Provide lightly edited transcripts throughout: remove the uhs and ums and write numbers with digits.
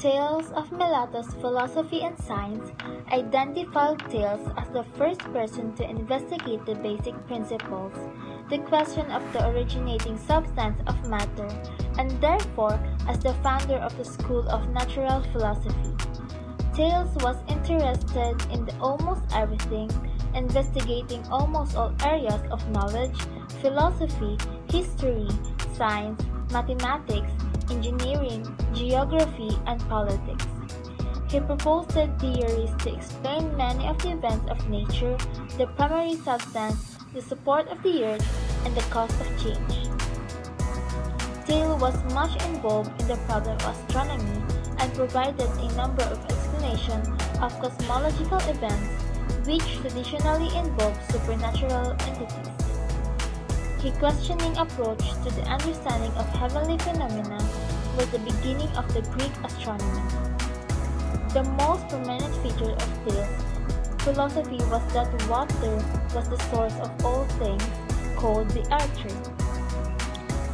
Tales of Melato's Philosophy and Science identified Thales as the first person to investigate the basic principles, the question of the originating substance of matter, and therefore as the founder of the school of natural philosophy. Thales was interested in almost everything, investigating almost all areas of knowledge, philosophy, history, science, mathematics, engineering, geography, and politics. He proposed theories to explain many of the events of nature, the primary substance, the support of the earth, and the cause of change. Thales was much involved in the problem of astronomy and provided a number of explanations of cosmological events which traditionally involve supernatural entities. His questioning approach to the understanding of heavenly phenomena was the beginning of the Greek astronomy. The most prominent feature of Thales' philosophy was that water was the source of all things, called the ether.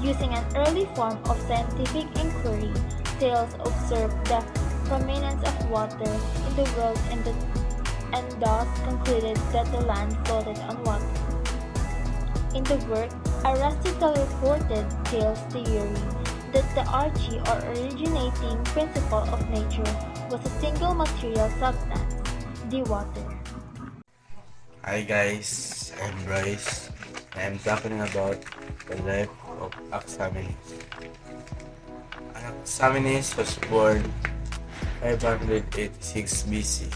Using an early form of scientific inquiry, Thales observed the prominence of water in the world and thus concluded that the land floated on water. In the work, Aristotle reported Thales' theory that the archie or originating principle of nature was a single material substance, the water. Hi guys, I'm Bryce. I'm talking about the life of Anaximenes. Anaximenes was born 586 BC.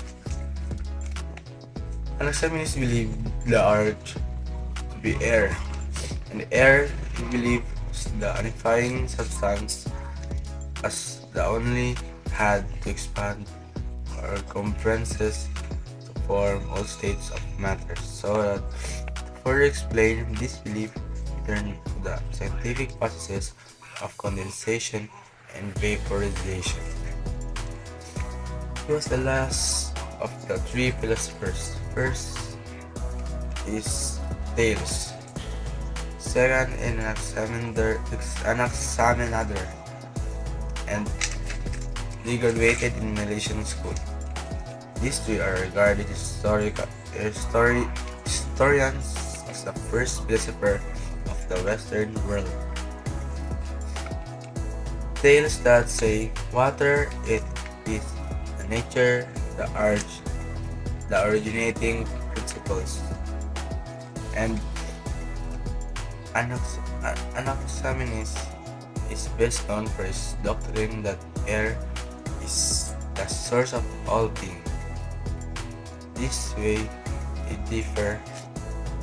Anaximenes believed the earth to be air, and the air he believed was the unifying substance as the only had to expand or compresses to form all states of matter, so that to further explain this belief we turn to the scientific processes of condensation and vaporization. He was the last of the three philosophers. First is Thales, second is Anaximander, and they graduated in Milesian School. These three are regarded historians as the first philosopher of the Western world. Thales that say water it is the nature, the earth, the originating principles, and Anaximenes is best known for his doctrine that air is the source of all things. This way, it differs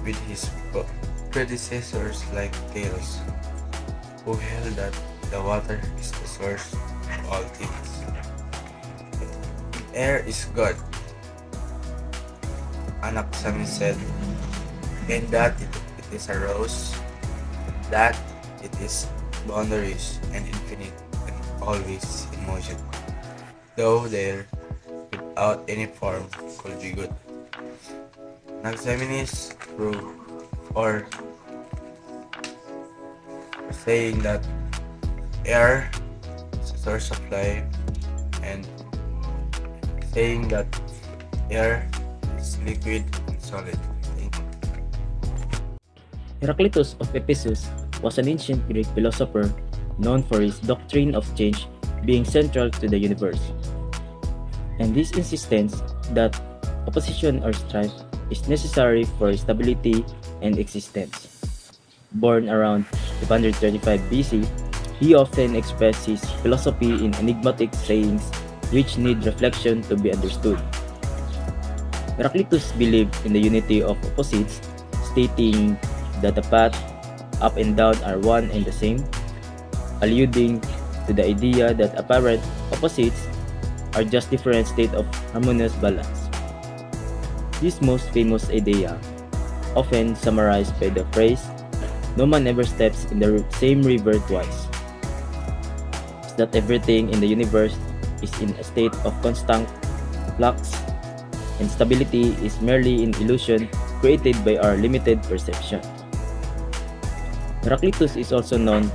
with his predecessors like Thales, who held that the water is the source of all things. Air is God, Anaximenes said, and that it is a rose, that it is boundaries and infinite and always in motion, though there without any form could be good. Anaximenes proved or saying that air is a source of life and saying that air is liquid and solid. Thank you. Heraclitus of Ephesus was an ancient Greek philosopher known for his doctrine of change being central to the universe, and his insistence that opposition or strife is necessary for stability and existence. Born around 235 BC, he often expressed his philosophy in enigmatic sayings which need reflection to be understood. Heraclitus believed in the unity of opposites, stating that the path up and down are one and the same, alluding to the idea that apparent opposites are just different states of harmonious balance. This most famous idea, often summarized by the phrase, "No man ever steps in the same river twice," is that everything in the universe is in a state of constant flux, and stability is merely an illusion created by our limited perception. Heraclitus is also known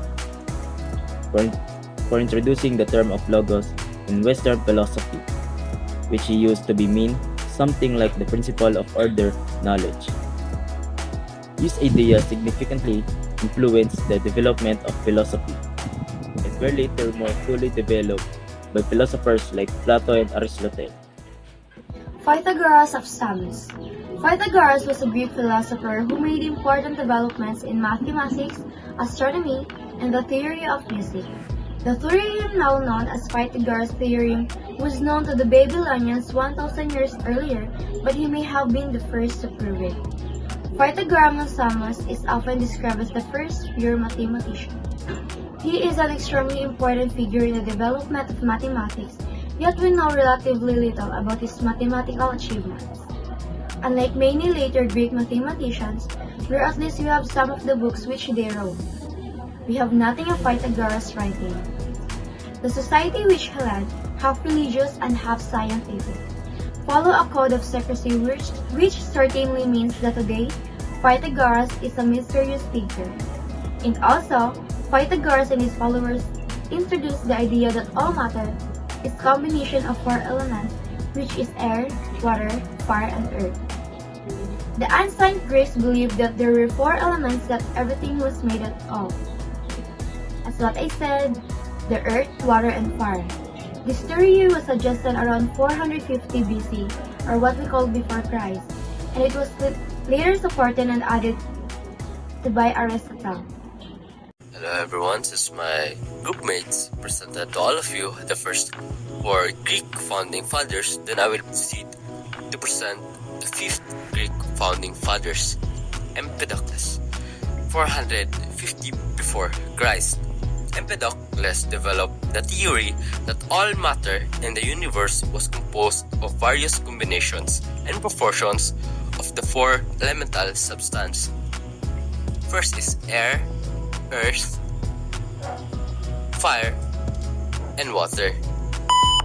for introducing the term of logos in Western philosophy, which he used to be mean something like the principle of order knowledge. These ideas significantly influenced the development of philosophy and were later more fully developed by philosophers like Plato and Aristotle. Pythagoras of Samos. Pythagoras was a Greek philosopher who made important developments in mathematics, astronomy, and the theory of music. The theorem now known as Pythagoras' theorem was known to the Babylonians 1,000 years earlier, but he may have been the first to prove it. Pythagoras of Samos is often described as the first pure mathematician. He is an extremely important figure in the development of mathematics, yet we know relatively little about his mathematical achievements. Unlike many later Greek mathematicians, where at least we have some of the books which they wrote, we have nothing of Pythagoras' writing. The society which he led, half religious and half scientific, follow a code of secrecy which certainly means that today, Pythagoras is a mysterious figure. And also, Pythagoras and his followers introduced the idea that all matter is a combination of four elements, which is air, water, fire, and earth. The ancient Greeks believed that there were four elements that everything was made of. As what I said, the earth, water, and fire. This theory was suggested around 450 BC, or what we call before Christ, and it was later supported and added to by Aristotle. Hello everyone, this is my groupmates presented to all of you the first four Greek founding fathers. Then I will proceed to present the fifth Greek founding fathers, Empedocles. 450 before Christ. Empedocles developed the theory that all matter in the universe was composed of various combinations and proportions of the four elemental substances. First is air, earth, fire, and water.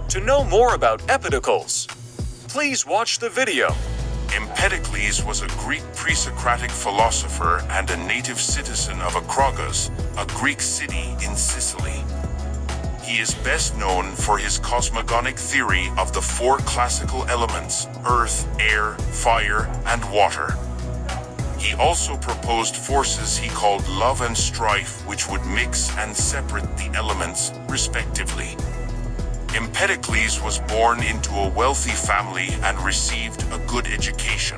To know more about Empedocles, please watch the video. Empedocles was a Greek pre-Socratic philosopher and a native citizen of Acragas, a Greek city in Sicily. He is best known for his cosmogonic theory of the four classical elements: earth, air, fire, and water. He also proposed forces he called love and strife, which would mix and separate the elements, respectively. Empedocles was born into a wealthy family and received a good education.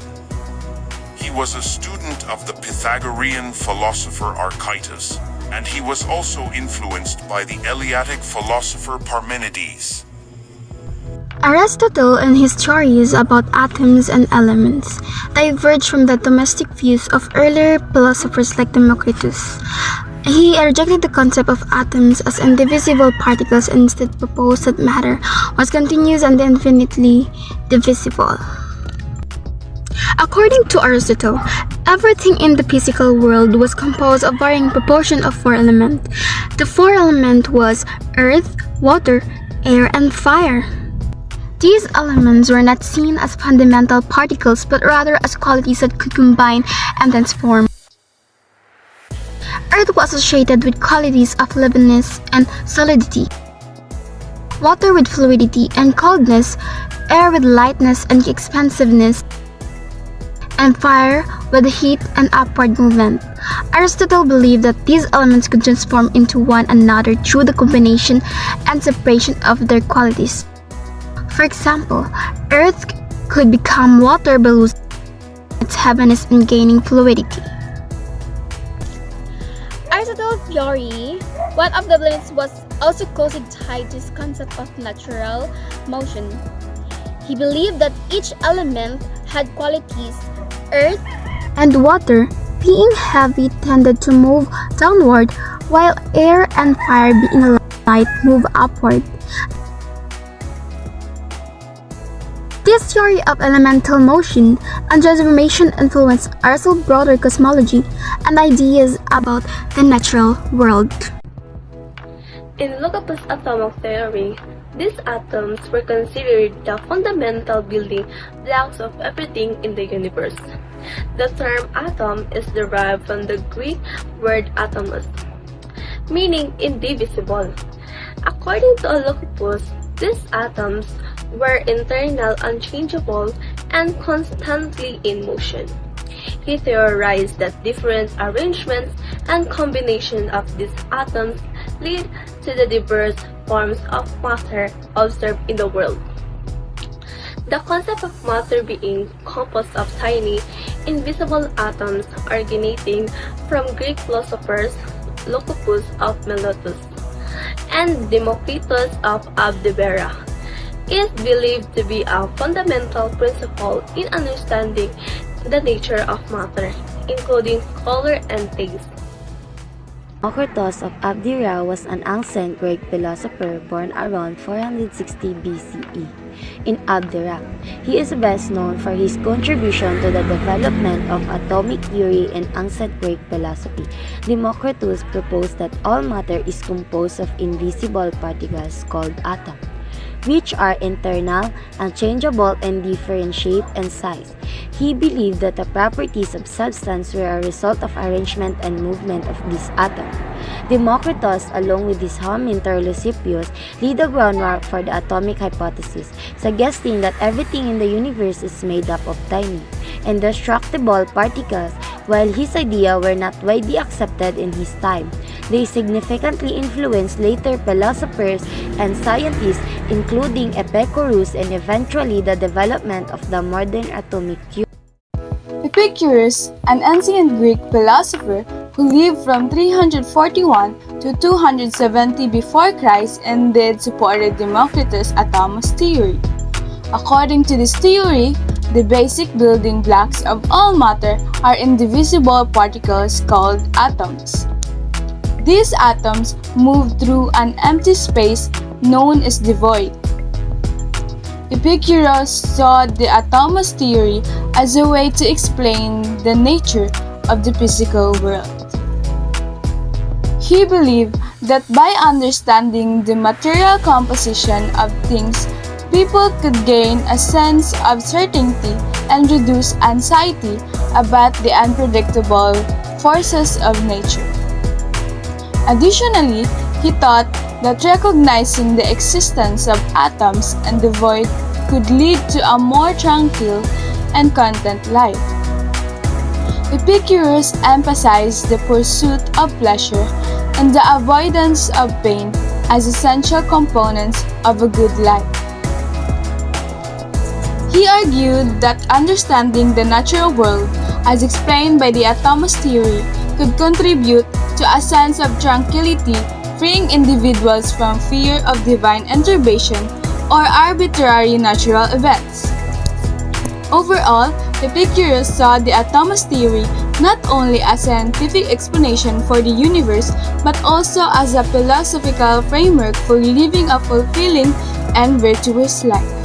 He was a student of the Pythagorean philosopher Archytas, and he was also influenced by the Eleatic philosopher Parmenides. Aristotle and his theories about atoms and elements diverged from the domestic views of earlier philosophers like Democritus. He rejected the concept of atoms as indivisible particles and instead proposed that matter was continuous and infinitely divisible. According to Aristotle, everything in the physical world was composed of varying proportion of four elements. The four elements was earth, water, air, and fire. These elements were not seen as fundamental particles but rather as qualities that could combine and transform. Earth was associated with qualities of liveliness and solidity, water with fluidity and coldness, air with lightness and expansiveness, and fire with heat and upward movement. Aristotle believed that these elements could transform into one another through the combination and separation of their qualities. For example, earth could become water by losing its heaviness and gaining fluidity. Aristotle's theory, one of the elements was also closely tied to his concept of natural motion. He believed that each element had qualities. Earth and water, being heavy, tended to move downward, while air and fire, being light, move upward. This theory of elemental motion and transformation influenced Aristotle's broader cosmology and ideas about the natural world. In Leucippus' atomic theory, these atoms were considered the fundamental building blocks of everything in the universe. The term atom is derived from the Greek word atomos, meaning indivisible. According to Leucippus, These atoms were internal, unchangeable, and constantly in motion. He theorized that different arrangements and combination of these atoms lead to the diverse forms of matter observed in the world. The concept of matter being composed of tiny, invisible atoms originating from Greek philosophers Leucippus of Miletus and Democritus of Abdera is believed to be a fundamental principle in understanding the nature of matter, including color and taste. Democritus of Abdera was an ancient Greek philosopher born around 460 BCE in Abdera. He is best known for his contribution to the development of atomic theory in ancient Greek philosophy. Democritus proposed that all matter is composed of invisible particles called atoms, which are internal, unchangeable, and different shape and size. He believed that the properties of substance were a result of arrangement and movement of these atoms. Democritus, along with his mentor Leucippus, laid the groundwork for the atomic hypothesis, suggesting that everything in the universe is made up of tiny, indestructible particles. While his ideas were not widely accepted in his time, they significantly influenced later philosophers and scientists, including Epicurus, and eventually the development of the modern atomic theory. Epicurus, an ancient Greek philosopher who lived from 341 to 270 before Christ, indeed supported Democritus' atomos theory. According to this theory, the basic building blocks of all matter are indivisible particles called atoms. These atoms move through an empty space known as the void. Epicurus saw the atomos theory as a way to explain the nature of the physical world. He believed that by understanding the material composition of things, people could gain a sense of certainty and reduce anxiety about the unpredictable forces of nature. Additionally, he thought that recognizing the existence of atoms and the void could lead to a more tranquil and content life. Epicurus emphasized the pursuit of pleasure and the avoidance of pain as essential components of a good life. He argued that understanding the natural world, as explained by the atomos theory, could contribute to a sense of tranquility, freeing individuals from fear of divine intervention or arbitrary natural events. Overall, Epicurus saw the atomos theory not only as a scientific explanation for the universe, but also as a philosophical framework for living a fulfilling and virtuous life.